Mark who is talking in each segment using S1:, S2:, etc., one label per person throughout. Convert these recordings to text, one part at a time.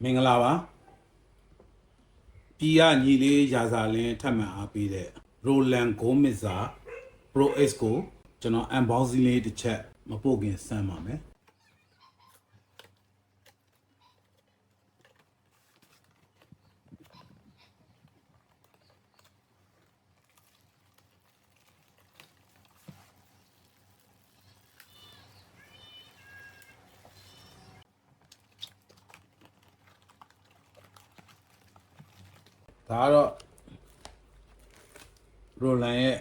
S1: မင်္ဂလာပါပြည်ကညီလေးရာဇာလင်းထပ်မံအားပေးတဲ့ Roland ဂိုးမစ်စာ Pro X ကိုကျွန်တော် unboxing လေးတစ်ချက်မပို့ခင်စမ်းပါမယ်ဒါကတော့ Roland ရဲ့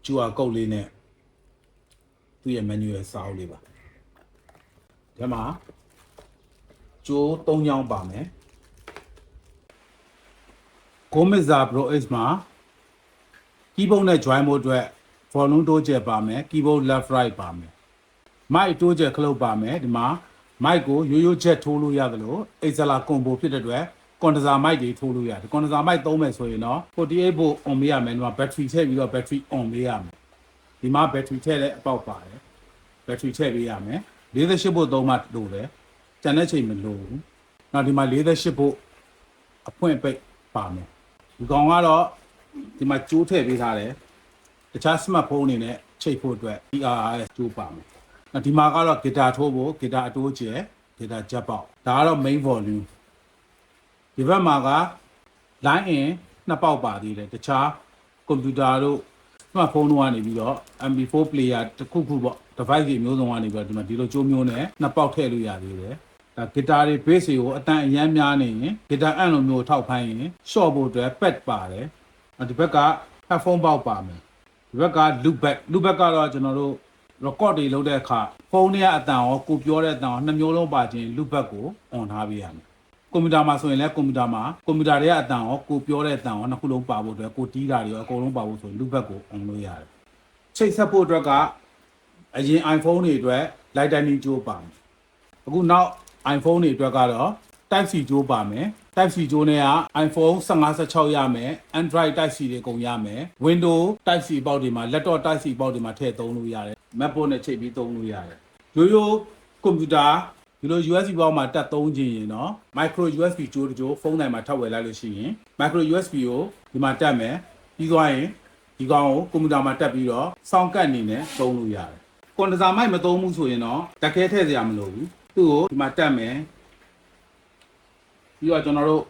S1: QR code လေးနဲ့သူ့ရဲ့ menu ရဲ့စာအုပ်လေးပါဒီမှာကျိုး3ချောင်းပါမယ်ဂိုးမစ်စာ Pro X မှာ keyboard နဲ့ join ဖို့အတွက် volume တိုးကျယ်ပါမယ် keyboard left right ပါမယ် mic တိုးကျယ်ခလုတ်ပါမယ်ဒီမှာ mic ကိုရိုးချက်ထိုးလို့ရတယ်လို့ XLR combo ဖြစ်တဲ့အတွက်condenser mic တွေထိုးလို့ရတယ် condenser mic သုံးမယ်ဆိုရင်တော့48 volt on ပေးရမယ်ဒီမှာ battery ထည့်ပြီးတော့ battery on ပေးရမယ်ဒီမှာ battery ထည့်တဲ့အပေါက်ပါတယ် battery ထည့်ပေးရမယ်48 volt သုံးမှလို့တယ်ကျန်တဲ့ချိန်မလို့ဘူးနောက်ဒီမှာ48 volt အဖွင့်ပိတ်ပါမယ်ဒီကောင်ကတော့ဒီမှာကျိုးထည့်ပေးထားတယ်တခြား smartphone အနေနဲ့ချိတ်ဖို့အတွက် ERRS ကျိုးပါမယ်ဒီမှာကတော့ guitar ထိုးဖို့ guitar အတိုးကျယ် guitar ဂျက်ပေါက်ဒါကတော့ main volumeဒီဘက်မှာက line in နှစ်ပေါက်ပါသေးတယ်တခြား computer တို့ smartphone တို့ကနေပြီးတော့ MP4 player တစ်ခုခုပေါ့ device တွေမျိုးစုံကနေပြီးတော့ဒီမှာဒီလိုကြိုးမျိုးနဲ့နှစ်ပေါက်ထည့်လို့ရသေးတယ်ဒါ guitar တွေ bass တွေကိုအတန်အရမ်းများနေရင် guitar amp လိုမျိုးထောက်ဖိုင်းရင် short ဖို့အတွက် pad ပါတယ်ဒီဘက်က headphone ပေါက်ပါမယ်ဒီဘက်က loop back ကတော့ကျွန်တော်တို့ record တွေလုပ်တဲ့အခါဖုန်းထဲကအတန်ရောကိုပြောတဲ့အတန်ရောနှစ်မျိုးလုံးပါခြင်း loop back ကို on ထားပေးရမယ်ကွန်ပျူတာမှာဆိုရင်လည်းကွန်ပျူတာတွေကအတန်ရောကိုပြောတဲ့အတန်ရောနှစ်ခုလုံးပါဖို့အတွက်ကိုတီးတာတွေရောအကုန်လုံးပါဖို့ဆိုရင် loop back ကို on လုပ်ရတယ်ချိတ်ဆက်ဖို့အတွက်ကအရင် iPhone တွေအတွက် Lightning ကြိုးပါမယ်အခုနောက် iPhone တွေအတွက်ကတော့ Type C ကြိုးပါမယ် Type C ကြိုးနဲ့က iPhone 15 16ရမယ် Android Type C တွေကုန်ရမယ် Windows Type C ပေါက်တွေမှာ Laptop Type C ပေါက်တွေမှာထည့်သုံးလို့ရတယ် MacBook နဲ့ချိတ်ပြီးသုံးလို့ရတယ်ရိုးကွန်ပျူတာဒီလို USB ပေါက်မှာတက်သုံးခြင်းရင်တော့ micro USB ကြိုးတကြိုးဖုန်းတိုင်းမှာထပ်ဝယ်လိုက်လို့ရှိရင် micro USB ကိုဒီမှာတက်မယ်ပြီးသွားရင်ဒီကောင်ကိုကွန်ပျူတာမှာတက်ပြီးတော့စောင့်ကတ်အနေနဲ့သုံးလို့ရတယ်ကွန်ဒန်ဆာမိုက်မသုံးဘူးဆိုရင်တော့တက်ခဲထည့်စရာမလိုဘူးသူ့ကိုဒီမှာတက်မယ်ပြီးတော့ကျွန်တော်တို့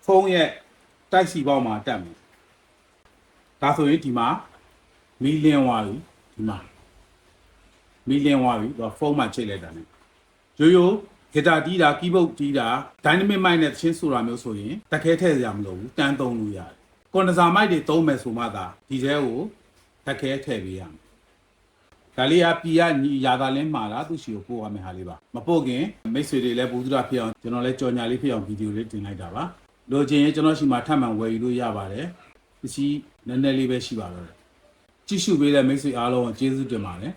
S1: ဖုန်းရဲ့ Type C ပေါက်မှာတက်မယ်ဒါဆိုရင်ဒီမှာမီလင်းသွားပြီဒီမှာမီလင်းသွားပြီတော့ဖုန်းမှာချိတ်လိုက်တာ ਨੇ ရိုး guitar တီးတာ keyboard တီးတာ dynamic mic နဲ့သချင်းဆိုတာမျိုးဆိုရင်တက်ခဲထည့်စရာမလိုဘူးတန်းသုံးလို့ရတယ် condenser mic တွေသုံးမယ်ဆိုမှသာဒီထဲကိုတက်ခဲထည့်ပေးရမယ်ဒါလေးကပြည်ကညီရာသာလင်းမှာလားသူ့ရှိကိုပို့ရမယ်ဟာလေးပါမပို့ခင်မိတ်ဆွေတွေလည်းပူဇော်ဖြစ်အောင်ကျွန်တော်လည်းကြော်ညာလေးဖြစ်အောင်ဗီဒီယိုလေးတင်လိုက်တာပါလိုချင်ရင်ကျွန်တော်ရှိမှာထပ်မံဝယ်ယူလို့ရပါတယ်ပစ္စည်းနည်းနည်းလေးပဲရှိပါတော့တယ်ကြည့်ရှုပေးတဲ့မိတ်ဆွေအားလုံးကိုကျေးဇူးတင်ပါတယ်